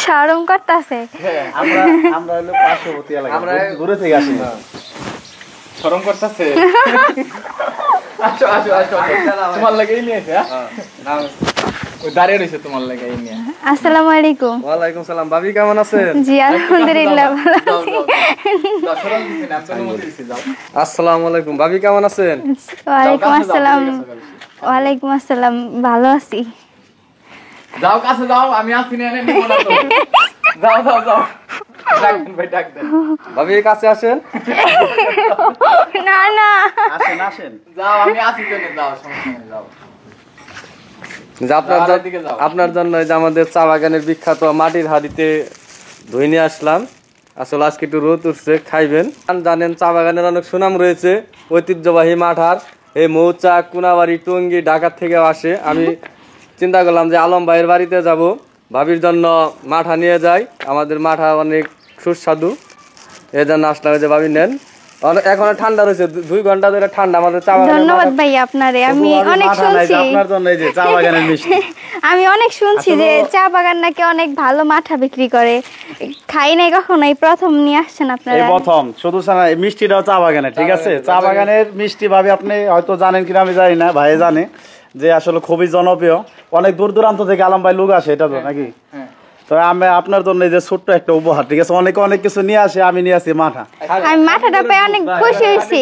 শরম করতেছে। আমরা আমরা হলো পার্শ্ববর্তী এলাকা, আমরা দূরে থেকে আসি না। শরম করতেছে। আসো আসো আসো, তোমার লাগেই নিয়েছে। হ্যাঁ ওই দাঁড়িয়ে রয়েছে তোমার লাগেই নিয়ে। আসসালামু আলাইকুম। ওয়ালাইকুম সালাম। ভাবি কেমন আছেন? জি আলহামদুলিল্লাহ ভালো আছি। শরম দিছি না, আমি অনুমতি দিছি, যাও। আসসালামু আলাইকুম। ভাবি কেমন আছেন? ওয়ালাইকুম আসসালাম। ওয়ালাইকুম আসসালাম, ভালো আছি। যাও কাছে যাও, আমি আসি না, এনে নিব না তো। যাও যাও যাও, ডাকবেন ভাই ডাকবেন। ভাবি কাছে আসেন। না না আসেন আসেন। যাও আমি আসি তো, যাও সমস্যা নেই, যাও। যে আপনার জন্য যে আমাদের চা বাগানের বিখ্যাত মাটির হাঁড়িতে ধুই নিয়ে আসলাম। আসলে আজকে একটু রোদ উঠছে, খাইবেন। জানেন চা বাগানের অনেক সুনাম রয়েছে, ঐতিহ্যবাহী মাঠার এই মৌচাক, কোনাবাড়ি, টঙ্গী, ঢাকা থেকে আসে। আমি চিন্তা করলাম যে আলম ভাইয়ের বাড়িতে যাব, ভাবির জন্য মাঠা নিয়ে যাই। আমাদের মাঠা অনেক সুস্বাদু, এই জন্য আসলাম। যে ভাবি নেন, এখন ঠান্ডা রয়েছে, 2 ঘন্টা ধরে ঠান্ডা আমাদের চা বাগানে। ধন্যবাদ ভাই আপনারে, আমি অনেক শুনছি আপনার জন্য এই যে চা বাগানের মিষ্টি। আমি অনেক শুনছি যে চা বাগান নাকি অনেক ভালো মাঠা বিক্রি করে, খাই নাই কখনো, এই প্রথম নিয়ে আসছেন আপনারা। এই প্রথম, শুধু মিষ্টিটাও চা বাগানে, ঠিক আছে? চা বাগানের মিষ্টি ভাবে আপনি হয়তো জানেন কিনা আমি জানি না, ভাই জানে যে আসলে খুবই জনপ্রিয়। অনেক দূর দূরান্ত থেকে আলম ভাই লোক আসে, এটা তো নাকি? তো আমি আপনার জন্য এই যে ছোট্ট একটা উপহার, ঠিক আছে? অনেকে অনেক কিছু নিয়ে আসে, আমি নিয়ে আসি মাঠা। আমি মাঠাটা পেয়ে অনেক খুশি হয়েছি,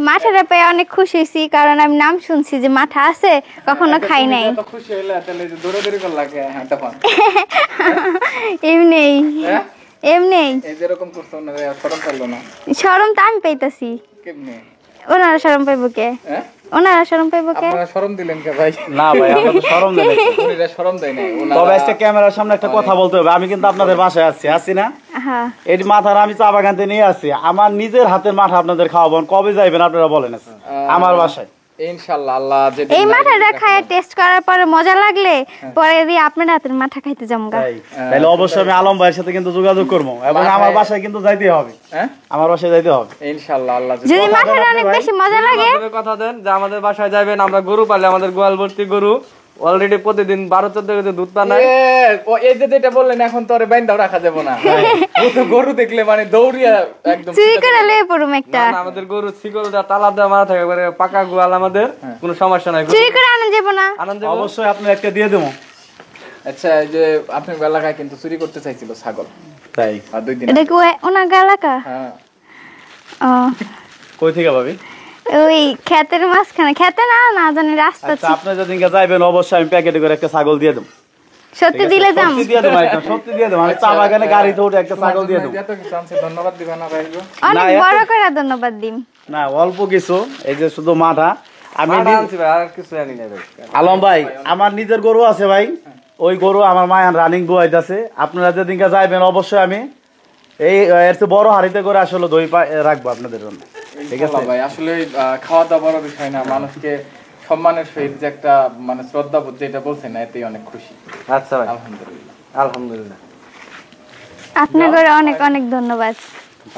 মাঠাটা পেয়ে অনেক খুশি হয়েছি, কারণ আমি নাম শুনছি যে মাঠা আছে, কখনো খাই নাই। খুশি হইলে তাহলে দৌড়াদৌড়ি কর লাগে। হ্যাঁ তখন এমনি এমনি এই যেরকম করছো না, শরম পাইলো না? শরম তো আমি পাইতাছি, কেমনে? ওনারা শরম পাইবো কে? ওনারা শরম পাইবো কে? আপনারা শরম দিলেন কে ভাই? না ভাই, আমরা তো শরম দেই না। উনিরা শরম দেয় না। তবে আজকে ক্যামেরার সামনে একটা কথা বলতে হবে, আমি কিন্তু আপনাদের বাসায় আসছি না? হ্যাঁ, এই মাথার আমি চা বাগানতে নিয়ে আসছি, আমার নিজের হাতের মাঠা আপনাদের খাওয়াবেন। কবে যাইবেন আপনারা বলেন আমার বাসায়? ইনশাআল্লাহ আল্লাহ যেদিন এই মাঠাটা খায় টেস্ট করার পরে মজা লাগলে পরে দিয়ে আপনার হাতের মাঠা খাইতে যামগা। তাহলে অবশ্যই আমি আলম ভাইয়ের সাথে কিন্তু যোগাযোগ করবো, এবং আমার বাসায় কিন্তু যাইতে হবে। আমার বাসায় যাইতে হবে ইনশাআল্লাহ আল্লাহ যদি মাঠাটা অনেক বেশি মজা লাগে। কথা দেন যে আমাদের বাসায় যাবেন, আমরা গরু পালে, আমাদের গোয়াল ভর্তি গরু, অলরেডি প্রতিদিন 12-14 কেজি দুধ পানায়। এই যে যেটা বললেন, এখন তো আরে বাইন্দাও রাখা যাবে না। ও তো গরু দেখলে মানে দৌড়িয়া একদম চুরি করে লয়ে পড়ুম একটা। না, আমাদের গরু শিকলটা তালা দেওয়া মারা থাকে, মানে পাকা গোয়াল, আমাদের কোনো সমস্যা নাই। চুরি করে আনন্দ যাব না? আনন্দ অবশ্যই আপনি একটা দিয়ে দেবো। আচ্ছা, এই যে আপনার এলাকায় কিন্তু চুরি করতে চাইছিল ছাগল, তাই? আর 2 দিন এটা কি ওনার এলাকা? হ্যাঁ। ও কই থেকে ভাবি? ওই ক্ষেতের মাঝখানে, খেতে না না জানি রাস্তা। আচ্ছা, আপনি যেদিনকে যাইবেন অবশ্যই আমি প্যাকেটে করে একটা ছাগল দিয়ে দেবো। সত্যি দিলে যাম? সত্যি দিয়ে দেবো, একদম সত্যি দিয়ে দেবো। আমি চা বাগানে গাড়িতে উঠে একটা ছাগল দিয়ে দেবো। এত কিছু আনছে, ধন্যবাদ দিবেন না ভাই? অনেক বড় করে ধন্যবাদ দিম না, অল্প কিছু, এই যে শুধু মাঠা আমি আনছি ভাই, আর কিছু আনি না ভাই। আলম ভাই, আমার নিজের গরু আছে ভাই, ওই গরু আমার মায়ান রানিং দুয়াইতেছে। আপনারা যেদিনকে যাইবেন অবশ্যই আমি এই এর চেয়ে বড় হাড়িতে করে আসলে দই রাখবো আপনাদের জন্য, ঠিক আছে ভাই? আসলে খাওয়া দাওয়া বড় বিষয় না, মানুষকে সম্মানের সহিত যে একটা মানে শ্রদ্ধা বোধ যেটা বলছেন, এতেই অনেক খুশি। আচ্ছা ভাই, আলহামদুলিল্লাহ আলহামদুলিল্লাহ। আপনাকে অনেক অনেক ধন্যবাদ।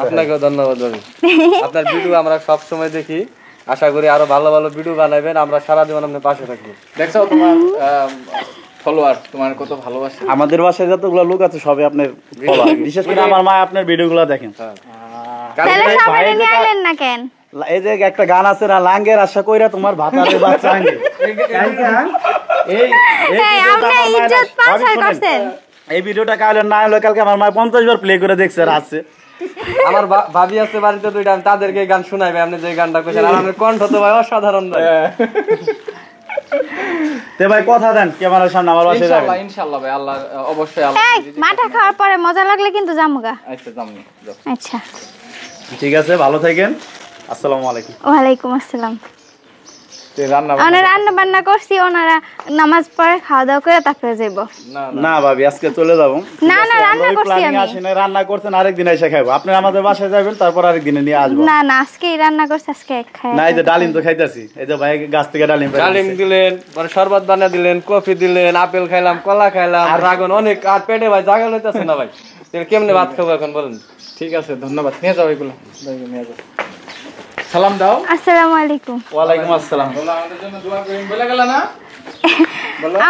আপনাকেও ধন্যবাদ ভাবি। আপনার ভিডিও আমরা সব সময় দেখি, আশা করি আরো ভালো ভালো ভিডিও বানাবেন, আমরা সারা জীবন আপনার পাশে থাকবো। দেখছো তোমার ফলোয়ার তোমার কত ভালোবাসে। আমাদের বাসায় যতগুলো লোক আছে সবই আপনার ফলোয়ার, বিশেষ করে আমার মা আপনার ভিডিওগুলো দেখেন। তাহলে সবাই নিয়ে আইলেন না কেন? এই যে একটা গান আছে না, লাঙ্গের আশা কইরা তোমার ভাতারে বাচ্চা আনবে, এই ভিডিওটা কালকে না হলো কালকে আমার মা 50 বার প্লে করে দেখছে আর আছে। আমার ভাবি আছে বাড়িতে দুইটা, আমি তাদেরকে গান শোনাইবে, আপনি যে গানটা কইছেন। আর আমার কণ্ঠ তো ভাই অসাধারণ ভাই। তে ভাই কথা দেন ক্যামেরার সামনে আমার বাসায় যাবেন। ইনশাআল্লাহ ভাই, আল্লাহ অবশ্যই আল্লাহ। এই মাঠা খাওয়ার পরে মজা লাগলে কিন্তু যামগা। আচ্ছা যামনি। আচ্ছা ঠিক আছে, ভালো থাকেন। আসসালামু আলাইকুম। ওয়ালাইকুম আসসালাম। রান্না রান্না বান্না করছি, ওনারা নামাজ পড়ে খাওয়া দাওয়া করে তারপরে যাবো। না ভাবি, আজকে চলে যাবো। না না, রান্না করছি আমি। রান্না করছেন, আরেকদিন এসে খাইবো। আপনি আমাদের বাসায় যাবেন, তারপর আরেকদিনে নিয়ে আসবো। না না, আজকেই রান্না করছি, আজকে খাই। না, এই যে ডালিম তো খাইতেছি, এই যে ভাই গাছ থেকে ডালিম দিলেন, মানে শরবত বানিয়ে দিলেন, কফি দিলেন, আপেল খাইলাম, কলা খাইলাম, ড্রাগন অনেক। আর পেটে ভাই জায়গা লইতেছে না ভাই, কেমনে ভাত খাবো এখন বলেন? ঠিক আছে, ধন্যবাদ। নিয়ে যাও এগুলো, নিয়ে যাও। সালাম দাও। আসসালামু আলাইকুম। ওয়ালাইকুম আসসালাম। আমাদের জন্য দোয়া করেন, বলে গেল না?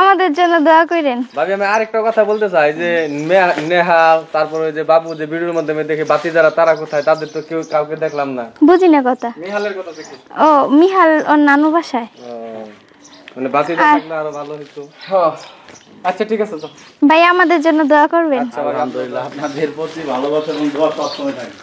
আমাদের জন্য দোয়া করেন। ভাবি আমি আরেকটা কথা বলতে চাই যে নেহাল তারপরে ওই যে বাবু যে ভিডিওর মাধ্যমে দেখে বাতি যারা তারা কোথায়, তাদের তো কেউ কাউকে দেখলাম না। বুঝি না কথা। নিহালের কথা দেখি। ও মিহাল ওর নানু বাসায়। মানে বাতি থাকলে আরো ভালো হতো। আচ্ছা ঠিক আছে, ভাই আমাদের জন্য দোয়া করবেন। আলহামদুলিল্লাহ, আপনাদের প্রতি ভালোবাসা এবং দোয়া সবসময় থাকে।